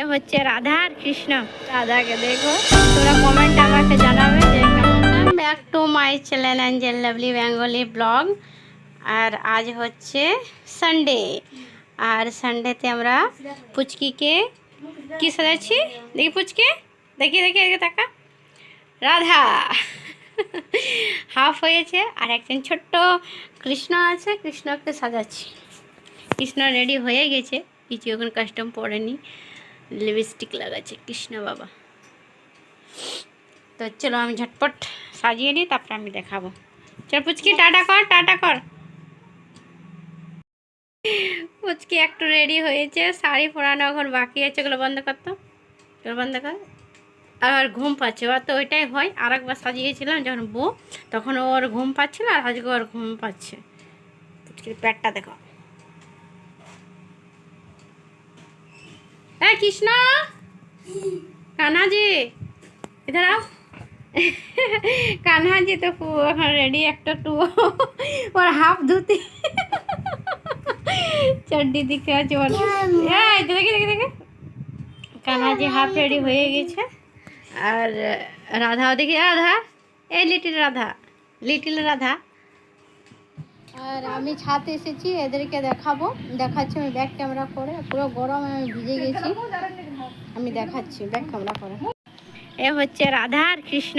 এ হচ্ছে রাধা আর কৃষ্ণ। রাধাকে দেখো, তোমরা কমেন্টে আমাকে জানাবে যে কেমন। Back to my channel angel lovely Bengali blog. আর আজ হচ্ছে সানডে, আর সানডেতে আমরা পুচকিকে কি সাজাচ্ছি দেখি। পুচকে দেখি দেখি এদিকে তাকা। রাধা হাফ হয়েছে, আর একজন ছোট্ট কৃষ্ণ আছে, কৃষ্ণকে সাজাচ্ছি। কৃষ্ণ রেডি হয়ে গেছে, কিছু এখন কাস্টম পড়েনি, লিপস্টিক লাগাচ্ছে কৃষ্ণ বাবা। তো চলো আমি ঝটপট সাজিয়ে নিই, তারপরে আমি দেখাবো। চল পুচকি টাটা কর, টাটা কর। পুচকি একটু রেডি হয়েছে, শাড়ি পরানো এখন বাকি আছে। ওগুলো বন্ধ করতো, ওগুলো বন্ধ কর। আর ঘুম পাচ্ছে, ওর তো ওইটাই হয়। আর একবার সাজিয়েছিলাম যখন বউ, তখন ওর ঘুম পাচ্ছিল, আর আজকে ওর ঘুম পাচ্ছে। পুচকির পেটটা দেখো। হ্যাঁ কৃষ্ণ, কাन्हा जी इधर आओ। कान्हा जी तो এখন রেডি, একটা টু ওর হাফ ধুতি চড্ডি দিকে আছে ওর। এই দেখে দেখে দেখে, কাन्हा जी হাফ রেডি হয়ে গেছে। আর রাধাও দেখি, রাধা এই লিটিল রাধা, লিটিল রাধা। আর আমি ছাদে এসেছি, এদেরকে দেখাচ্ছি আমি ব্যাক ক্যামেরা করে। পুরো গরম, আমি ভিজে গেছি, আমি দেখাচ্ছি ব্যাক ক্যামেরা করে। এ হচ্ছে রাধা আর কৃষ্ণ।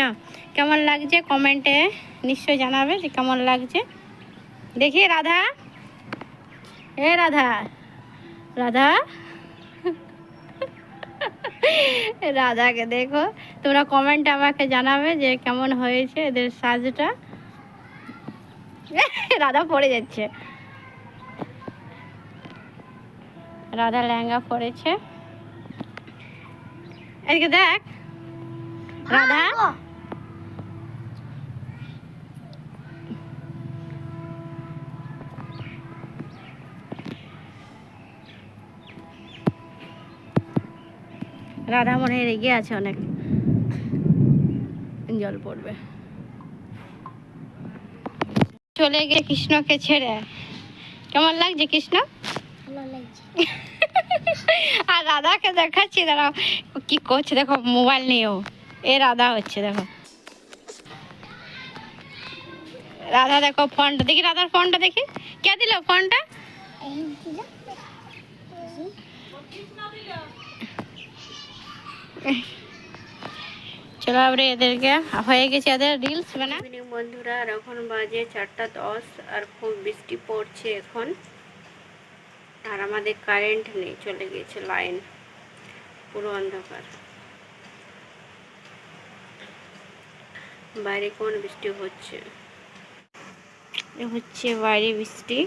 কেমন লাগছে কমেন্টে নিশ্চয় জানাবে যে কেমন লাগছে। দেখি রাধা, এ রাধা, রাধা রাধাকে দেখো, তোমরা কমেন্টে আমাকে জানাবে যে কেমন হয়েছে এদের সাজটা। রাধা পড়ে যাচ্ছে, রাধা লেহেঙ্গা পরেছে। এদিকে দেখ রাধা, রাধা মনে হয় রেগে আছে অনেক, জল পড়বে। চলে গিয়ে কৃষ্ণকে ছেড়ে। কেমন লাগছে কৃষ্ণ? আর রাধাকে দেখাচ্ছি, দাঁড়াও কি করছে দেখো, মোবাইল নিয়েও। এ রাধা হচ্ছে দেখো, রাধা দেখো ফোনটা দেখি, রাধার ফোনটা দেখি কে দিল ফোনটা। চলো আমরা এদেরকে হয়ে গেছে, এদের রিলস বানা। বন্ধুরা, আর এখন বাজে 4:10, আর খুব বৃষ্টি পড়ছে এখন। আর আমাদের কারেন্ট নেই, চলে গেছে লাইন, পুরো অন্ধকার। বাইরে কোন বৃষ্টি হচ্ছে, এ হচ্ছে বাইরে বৃষ্টি।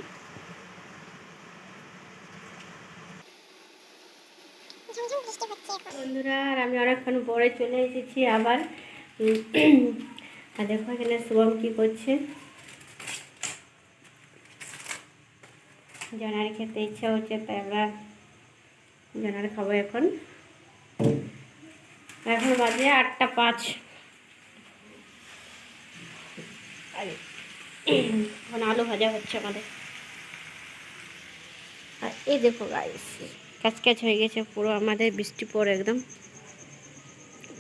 বন্ধুরা, আর আমি অনেকক্ষণ পরে চলে এসেছি আবার। আর দেখো এখানে শুভম কি করছে। জানার খেতে ইচ্ছা হচ্ছে, তাই আমরা জানার খাবো এখন। এখন বাজে 8:05। এখন আলু ভাজা হচ্ছে আমাদের। আর এই দেখো গাইস, ক্যাচক্যাচ হয়ে গেছে পুরো আমাদের, বৃষ্টি পড়ে একদম।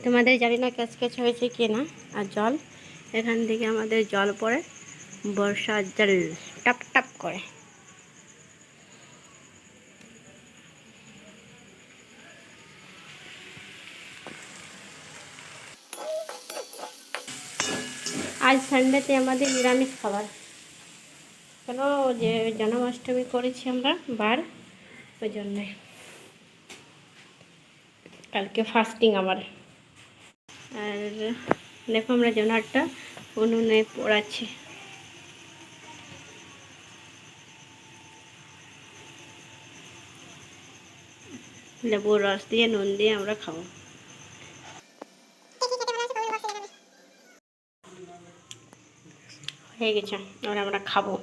তোমাদের জানি না ক্যাচক্যাচ হয়েছে কি না। আর জল, এখান থেকে আমাদের জল পড়ে, বর্ষার জল টপ টপ করে। আজ সানডেতে আমাদের নিরামিষ খাবার। কেন, যে জন্মাষ্টমী করেছি আমরা বার, ওই জন্যে কালকে ফাস্টিং আমার। আর দেখো আমরা জোনারটা উনুনে পোড়াচ্ছি। লেবুর রস দিয়ে নুন দিয়ে আমরা খাবো। হয়ে গেছে, এবার আমরা খাবো।